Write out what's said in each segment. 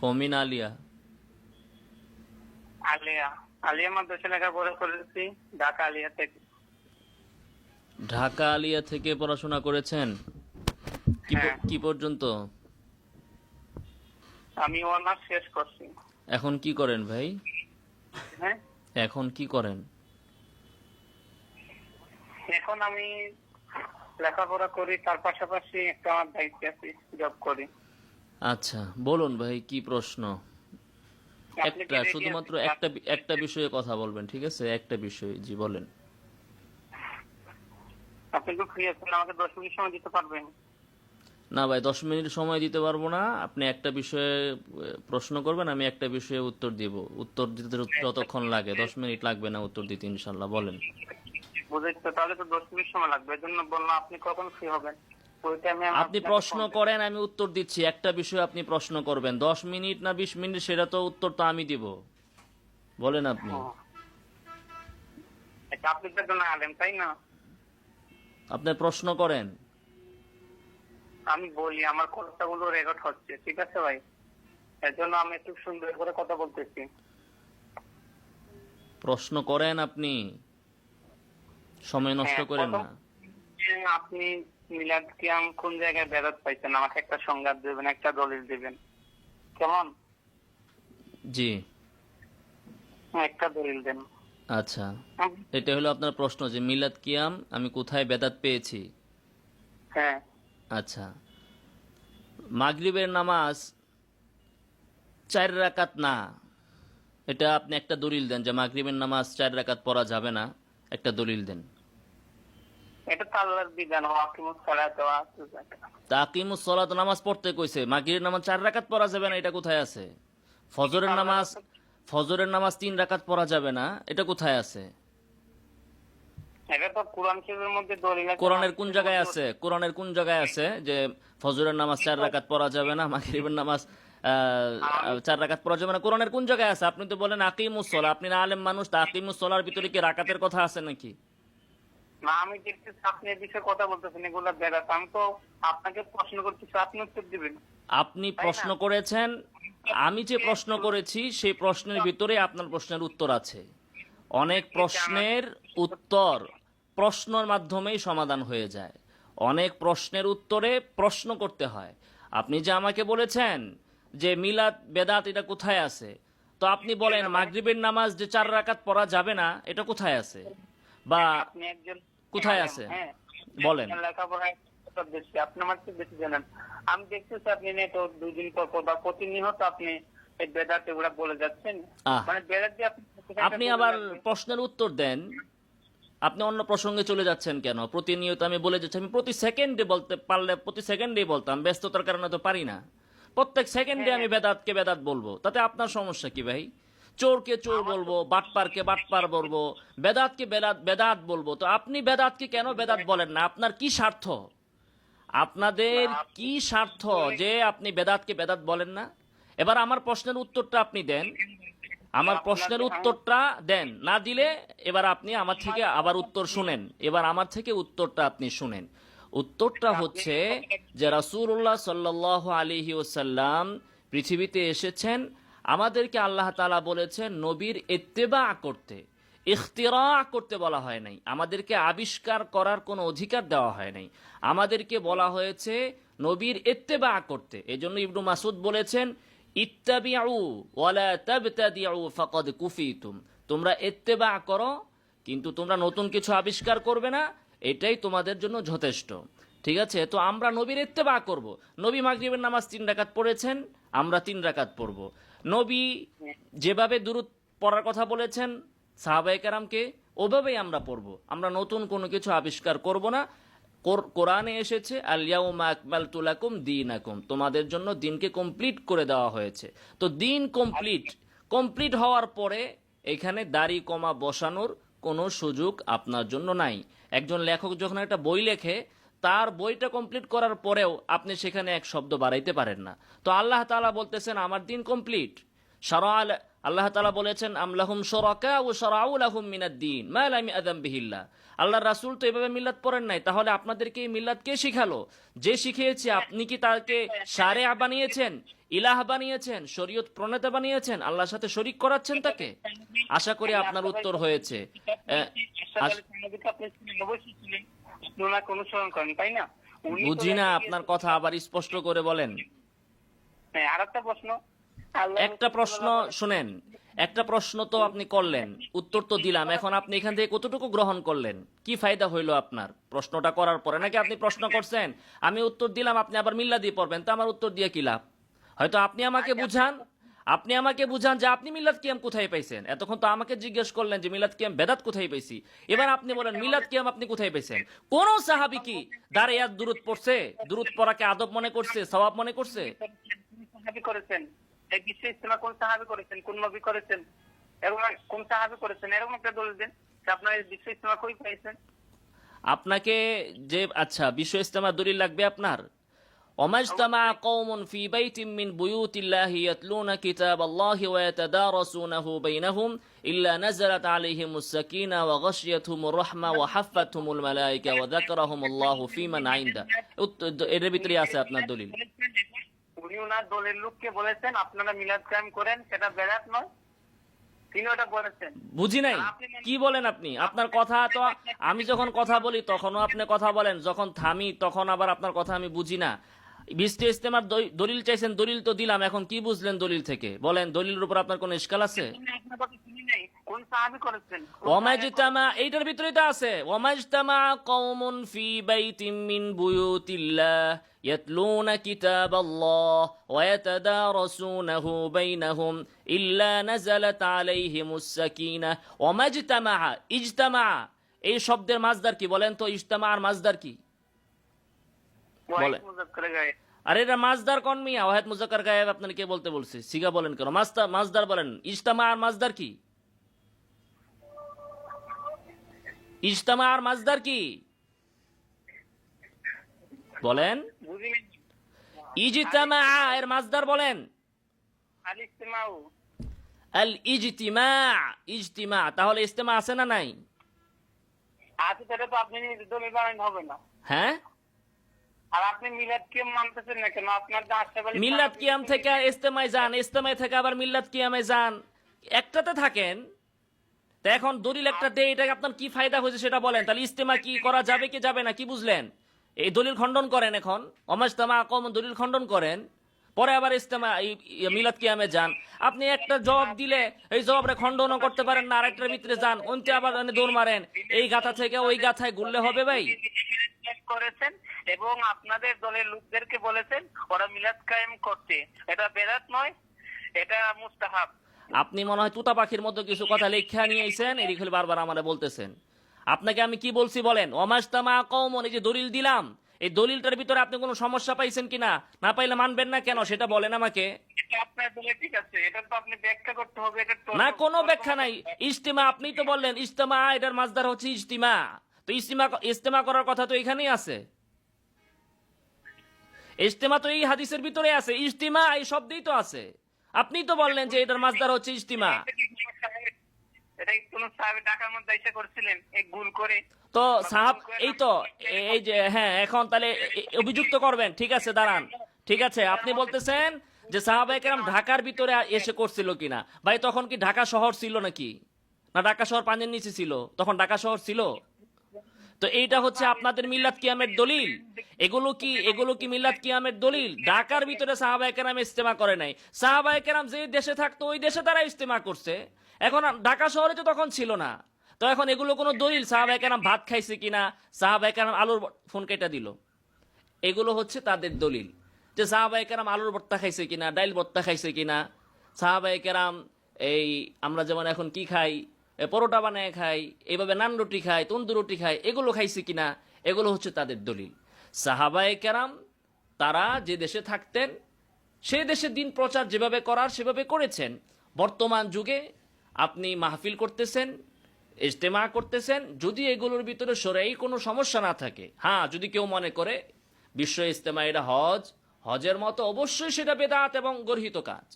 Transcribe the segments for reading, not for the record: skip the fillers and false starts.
Cumin Alia. Alia. Alia মাদ্রাসা লেখাপড়া করেছি ঢাকা আলিয়া থেকে। ঢাকা আলিয়া থেকে পড়াশোনা করেছেন? হ্যাঁ, কি পর্যন্ত? আমি অনার্স শেষ করছি। এখন কি করেন ভাই? হ্যাঁ, এখন কি করেন? এখন আমি লেখাপড়া করি, তার পাশাপাশি একটা আমার দায়িত্ব আছে, জব করি। আচ্ছা, বলুন ভাই কি প্রশ্ন? আপনি কি একটা, ready শুধুমাত্র আছেন? একটা বিষয়ে কথা বলবেন, ঠিক আছে? একটা বিষয়, জি বলেন। আপনি তো ফ্রি আছেন, আমাকে 10 মিনিট সময় দিতে পারবেন? না ভাই, 10 মিনিট সময় দিতে পারবো না। আপনি একটা বিষয়ে প্রশ্ন করবেন, আমি একটা বিষয়ে উত্তর দিব। উত্তর দিতে যতক্ষণ লাগে, 10 মিনিট লাগবে না উত্তর দিতে, ইনশাল্লাহ। বলেন। বুঝেছি তো, তাহলে তো 10 মিনিট সময় লাগবে, এর জন্য বললাম আপনি কখন ফ্রি হবেন, ওই টাইমে আমি আপনি আপনাকে প্রশ্ন ফোন দেব। করেন, আমি উত্তর দিচ্ছি। একটা বিষয়ে আপনি প্রশ্ন করবেন, 10 মিনিট না 20 মিনিট, সেটা তো উত্তর তো আমি দিব। বলেন আপনি। ও, এটা আপনি তো একজন আলেম, তাই না? আপনি প্রশ্ন করেন। আমি বলি, আমার কথাগুলো রেকর্ড হচ্ছে, ঠিক আছে ভাই? এর জন্য আমি একটু সুন্দর করে কথা বলতেছি। প্রশ্ন করেন আপনি, সময় নষ্ট হ্যাঁ, করেন প্রথম না। আপনি মিলাদ কিয়াম কোন জায়গায় বেরোত পাইছেন, আমাকে একটা সংজ্ঞা দেবেন, একটা দলিল দিবেন, কেমন? জি, একটা দলিল দেন। আচ্ছা। এটা হলো আপনার প্রশ্ন যে মিলাদ কিয়াম আমি কোথায় বেদাত পেয়েছি। হ্যাঁ, আচ্ছা, মাগরিবের নামাজ 4 রাকাত না, এটা আপনি একটা দলিল দেন যে মাগরিবের নামাজ 4 রাকাত পড়া যাবে না। একটা দলিল দেন। এটা তো আল্লাহর বিধান, ওয়াকিমুস সালাত ওয়া আতুজ যাকাত। তাকিমুস সালাত, নামাজ পড়তে কইছে, মাগরিবের নামাজ 4 রাকাত পড়া যাবে না, এটা কোথায় আছে? ফজরের নামাজ, ফজরের নামাজ 3 রাকাত পড়া যাবে না, এটা কোথায় আছে? এটা তো কোরআন শরীফের মধ্যে দলিল আছে। কোরআনের কোন জায়গায় আছে? কোরআনের কোন জায়গায় আছে যে ফজরের নামাজ 4 রাকাত পড়া যাবে না, মাগরিবের নামাজ 4 রাকাত পড়া যাবে না? কোরআনের কোন জায়গায় আছে? আপনি তো বলেন আকিমুস সালাহ, আপনি না আলেম মানুষ, তা আকিমুস সালাহর ভিতরে কি রাকাতের কথা আছে নাকি? না, আমি দেখতেছি আপনি এই বিষয়ে কথা বলতেছেন, এগুলা বেড়াত। আমি তো আপনাকে প্রশ্ন করতেছি, আপনি উত্তর দিবেন, আপনি তাই প্রশ্ন না? করেছেন, আমি যে প্রশ্ন করেছি সেই প্রশ্নের ভিতরে আপনার প্রশ্নের উত্তর আছে। অনেক প্রশ্নের উত্তর প্রশ্নের মাধ্যমেই সমাধান হয়ে যায়। অনেক প্রশ্নের উত্তরে প্রশ্ন করতে হয়। আপনি যে আমাকে বলেছেন যে মিলাদ বেদাত এটা কোথায় আছে, তো আপনি বলেন মাগরিবের নামাজ যে 4 রাকাত পড়া যাবে না, এটা কোথায় আছে? বা আপনি একজন কোথায় আলেম, আছে হ্যাঁ, বলেন। লেখাপড়ায় বেশি, আপনি আমার চেয়ে বেশি জানেন। আমি দেখতেছি আপনি তো 2 দিন পর পর বা প্রতিনিয়ত আপনি এই বেদাত এগুলা বলে যাচ্ছেন। আহ, মানে বেদাত দিয়ে আপনি আপনি বলে আবার যাচ্ছেন। প্রশ্নের উত্তর দেন। আপনি অন্য প্রসঙ্গে চলে যাচ্ছেন কেন? প্রতিনিয়ত আমি বলে যাচ্ছি, আমি প্রতি সেকেন্ডে বলতে পারলে প্রতি সেকেন্ডেই বলতাম, ব্যস্ততার কারণে তো পারি না। প্রত্যেক সেকেন্ডে হ্যাঁ, আমি হ্যাঁ, বেদাতকে বেদাত বলবো, তাতে আপনার সমস্যা কি ভাই? চোরকে চোর আমার তো বলবো, বাটপারকে বাটপার বলবো, বেদাতকে বেদাত বেদাত বলবো, তো আপনি বেদাতকে কেন বেদাত বলেন না? আপনার কি স্বার্থ? আপনাদের আপনি কি স্বার্থ যে আপনি বেদাতকে বেদাত বলেন না? এবার আমার প্রশ্নের উত্তরটা আপনি দেন। আমার প্রশ্নের আপনাকে উত্তরটা দেন, না দিলে এবার আপনি আমার থেকে আবার উত্তর শুনেন। এবার আমার থেকে উত্তরটা আপনি শুনেন। উত্তরটা আপনি হচ্ছে যে রাসূলুল্লাহ সাল্লাল্লাহু আলাইহি ওয়াসাল্লাম পৃথিবীতে এসেছেন, আমাদেরকে আল্লাহ তাআলা বলেছেন নবীর ইত্তেবা করতে, ইখতিরা করতে বলা হয় নাই। আমাদেরকে আবিষ্কার করার কোনো অধিকার দেওয়া হয় নাই। আমাদেরকে বলা হয়েছে নবীর ইত্তেবা করতে। এজন্য ইবনু মাসুদ বলেছেন, ইত্তাবিউ ওয়ালা তাবতাদিউ ফাকাদ কুফিতুম। তোমরা ইত্তেবা করো, কিন্তু তোমরা নতুন কিছু আবিষ্কার করবে না, এটাই তোমাদের জন্য যথেষ্ট। ঠিক আছে? তো আমরা নবীর ইত্তেবা করব। নবী মাগরিবের নামাজ 3 রাকাত পড়েছেন, আমরা 3 রাকাত পড়ব। নবী যেভাবে দুরূদ পড়ার কথা বলেছেন সাহাবায়ে কেরামকে, ওভাবেই আমরা পড়ব। আমরা নতুন কোনো কিছু আবিষ্কার করব না। কোরআনে এসেছে আল ইয়াউমা আকমালতু লাকুম দীনাকুম, তোমাদের জন্য দিনকে কমপ্লিট করে দেওয়া হয়েছে। তো দিন কমপ্লিট, কমপ্লিট হওয়ার পরে এখানে দাড়ি কমা বসানোর কোনো সুযোগ আপনার জন্য নাই। একজন লেখক যখন একটা বই লেখে, তার বইটা কমপ্লিট করার পরেও আপনি সেখানে এক শব্দ বাড়াইতে পারেন না। তো আল্লাহ তাআলা বলতেছেন আমার দিন কমপ্লিট। শারাআ আল্লাহ তাআলা বলেছেন আমলাহুম শুরাকা ওয়া শারাউ লাহুম মিনাদ-দীন মা লাম ইয়াযাম বিহিল্লাহ। আল্লাহর রাসূল তো এভাবে মিল্লাত পড়েন নাই, তাহলে আপনাদেরকে এই মিল্লাত কে শিখালো? যে শিখিয়েছে আপনি কি তাকে শারিয়া বানিয়েছেন, ইলাহ বানিয়েছেন, শরীয়ত প্রণেতা বানিয়েছেন, আল্লাহর সাথে শরীক করাচ্ছেন তাকে? আশা করি আপনার উত্তর হয়েছে। অনুসরণ করেন তাই না? বুঝি না আপনার কথা, আবার স্পষ্ট করে বলেন। আর একটা প্রশ্ন, একটা প্রশ্ন শুনেন, একটা প্রশ্ন তো আপনি করলেন, উত্তর তো দিলাম, এখন আপনি এখান থেকে কতটুকু গ্রহণ করলেন? কি ফায়দা হইলো আপনার প্রশ্নটা করার পরে? নাকি আপনি প্রশ্ন করছেন, আমি উত্তর দিলাম, আপনি আবার মিল্লা দিয়ে পড়বেন, তা আমার উত্তর দিয়ে কি লাভ? হয়তো আপনি আমাকে বুঝান যে আপনি মিলাদ কিয়াম কোথায় পাইছেন। এতক্ষণ তো আমাকে জিজ্ঞেস করলেন যে মিলাদ কিয়াম বেদাত কোথায় পাইছি, এবার আপনি বলেন মিলাদ কিয়াম আপনি কোথায় পাইছেন? কোন সাহাবী কি দাঁড়িয়ে দুরূদ পড়ছে, দুরূদ পড়াকে আদব মনে করছে, সওয়াব মনে করছে? সাহাবী করেছেন, এই বিশ্ব ইস্তেমা কোন সাহাবী করেছেন, কোন নবী করেছেন, এরকম কোন সাহাবী করেছেন, এরকম একটা দলিল দেন যে আপনারা এই বিশ্ব ইস্তেমা কই পাইছেন। আপনাকে যে আচ্ছা বিশ্ব ইস্তেমার দলিল লাগবে আপনার? ومجتمع قوم في بيت من بيوت الله يتلون كتاب الله ويتدارسونه بينهم إلا نزلت عليهم السكينة وغشيتهم الرحمة وحفتهم الملائكة وذكرهم الله في من عنده। এর ভিতরে আছে আপনার দলিল। উনি ওনার দলের লোককে বলেছেন আপনারা মিলাদ কায়েম করেন, সেটা বেদাত নয়, তিনি ওটা বলেছেন। বুঝি নাই কি বলেন আপনি? আপনার কথা তো আমি যখন কথা বলি তখনও আপনি কথা বলেন, যখন থামি তখন আবার আপনার কথা আমি বুঝি না। বিশ্ব ইস্তেমার দলিল চাইছেন, দলিল তো দিলাম, এখন কি বুঝলেন দলিল থেকে বলেন? দলিলের উপর আপনার কোনো ইশকাল আছে? কোন সাহাবী করেছেন? ওয়ামাজতামা, এইটার ভিতরেই তো আছে, ওয়ামাজতামা কওমুন ফি বাইতিম মিন বুয়ুতিল্লাহ ইয়াতলুনা কিতাবাল্লাহ ওয়া ইয়াতাদারাসুনাহু বাইনাহুম ইল্লা নাযালাত আলাইহিমুস সাকিনাহ। ওয়ামাজতামা, ইজতামা এই শব্দের মাজদার কি বলেন তো? ইজতামার মাজদার কি বলেন? আরে এটা মাজদার কোন মিয়া? ওয়াহিদ মুজাক্কার গায়েব আপনাকে কে বলতে বলছে? সিগা বলেন কেন? মাজদার বলেন। ইজতামার মাজদার কি? ইজতামার মাজদার কি বলেন? ইজতামা এর মাজদার বলেন। আল ইস্তিমাউ, আল ইজতিমা, ইজতিমা, তাহলে ইজতিমা আছে না নাই? আছে, সেটা তো আপনি দলিল বানান হবে না। হ্যাঁ, আর আপনি মিলাদ কিয়াম মানতেছেন না কেন? আপনার যে আশরাফ আলী মিল্লাত কিয়াম থেকে ইজতেমায় যান, ইজতেমায় থেকে আবার মিল্লাত কিয়ামে যান, একটাতে থাকেন। তা এখন দলিল একটা দে, এটাকে আপনার কি ফায়দা হয়েছে সেটা বলেন। তাহলে ইজতেমা কি করা যাবে কি যাবে না কি বুঝলেন? এই দলিল খণ্ডন করেন, এখন অমাজতামা কম দলিল খণ্ডন করেন, পরে আবার ইজতেমা মিলাদ কিয়ামে যান। আপনি একটা জবাব দিলে এই জবাবটা খণ্ডনও করতে পারেন না, আরেকটার ভিতরে যান, ওনতে আবার দৌড় মারেন, এই গাথা থেকে ওই গাথায় ঘুরলে হবে ভাই? করেছেন এবং আপনাদের দলের লোকদেরকে বলেছেন ওরা মিলাদ কায়েম করতে, এটা বেদাত নয়, এটা মুস্তাহাব। আপনি মনে হয় তুতা পাখির মতো কিছু কথা লেখা নিয়ে আইছেন, এরই খালি বারবার আমারে বলতেছেন। আপনাকে আমি কি বলছি বলেন? ওয়ামাজতামা কওমুন, এই যে দলিল দিলাম, এই দলিলটার ভিতরে আপনি কোনো সমস্যা পাইছেন কিনা? না পাইলে মানবেন না কেন সেটা বলেন আমাকে। এটা আপনার দলে ঠিক আছে, এটা তো আপনি ব্যাখ্যা করতে হবে। এটা তো না, কোনো ব্যাখ্যা নাই। ইজতিমা আপনি তো বললেন, ইজতিমা এটার মাজদার হচ্ছে ইজতিমা, তো ইজতিমা করার কথা তো এখানেই আছে। ইজতিমা তো এই হাদিসের ভিতরে আছে, ইজতিমা এই শব্দেই তো আছে। আপনি তো বললেন যে এটার মাজদার হচ্ছে ইজতিমা। এটা কোন সাহাবী ঢাকার মধ্যে এসে করছিলেন এক ভুল করে? তো সাহাব এই তো এই যে হ্যাঁ, এখন তাহলে অভিযুক্ত করবেন, ঠিক আছে দাঁড়ান, ঠিক আছে। আপনি বলতেছেন যে সাহাবায়ে কেরাম ঢাকার ভিতরে এসে করছিল কিনা? ভাই তখন কি ঢাকা শহর ছিল নাকি? না ঢাকা শহর পানির নিচে ছিল? তখন ঢাকা শহর ছিল? তো এইটা হচ্ছে আপনাদের মিলাদ কিয়ামের দলিল। এগুলো কি মিলাদ কিয়ামের দলিল? ঢাকার ভিতরে সাহাবায়ে কেরাম ইজতেমা করে নাই। সাহাবায়ে কেরাম যে দেশে থাকতো ওই দেশে তারা ইজতেমা করছে। এখন ঢাকা শহরে তো তখন ছিল না, তো এখন এগুলো কোনো দলিল? সাহাবায়ে কেরাম ভাত খাইছে কিনা, সাহাবায়ে কেরাম আলুর ফোন কেটে দিল, এগুলো হচ্ছে তাদের দলিল। যে সাহাবায়ে কেরাম আলুর ভর্তা খাইছে কিনা, ডাইল ভর্তা খাইছে কিনা, সাহাবায়ে কেরাম এই আমরা যেমন এখন কি খাই, পরোটা বানায় খাই, এইভাবে নান রুটি খাই, তন্দুর রুটি খাই, এগুলো খাইছে কিনা, এগুলো হচ্ছে তাদের দলিল। সাহাবায়ে কেরাম তারা যে দেশে থাকতেন সেই দেশে দিন প্রচার যেভাবে করার সেভাবে করেছেন। বর্তমান যুগে আপনি মাহফিল করতেছেন, ইজতেমা করতেছেন, যদি এগুলোর ভিতরে শরঈ কোনো সমস্যা না থাকে, হ্যাঁ যদি কেউ মনে করে বিশ্ব ইজতেমা এটা হজের মতো, অবশ্যই সেটা বেদাত এবং গর্হিত কাজ।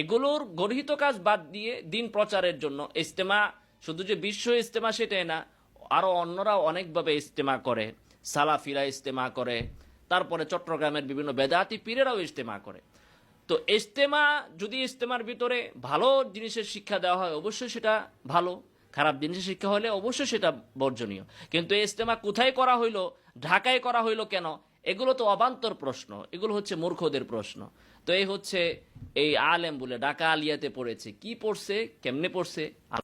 এগুলোর গর্হিত কাজ বাদ দিয়ে দিন প্রচারের জন্য ইজতেমা, শুধু যে বিশ্ব ইজতেমা সেটাই না, আরো অন্যরা অনেকভাবে ইজতেমা করে, সালাফিরা ইজতেমা করে, তারপরে চট্টগ্রামের বিভিন্ন বেদাতি পীরেরাও ইজতেমা করে। তো ইজতেমা, যদি ইজতেমার ভিতরে ভালো জিনিসের শিক্ষা দেওয়া হয় অবশ্যই সেটা ভালো, খারাপ জিনিসের শিক্ষা হলে অবশ্যই সেটা বর্জনীয়। কিন্তু এই ইজতেমা কোথায় করা হইলো, ঢাকায় করা হইলো কেন, এগুলো তো অবান্তর প্রশ্ন, এগুলো হচ্ছে মূর্খদের প্রশ্ন। তো এই হচ্ছে এই আলেম বলে ঢাকা আলিয়াতে পড়েছে, কি পড়ছে, কেমনে পড়ছে।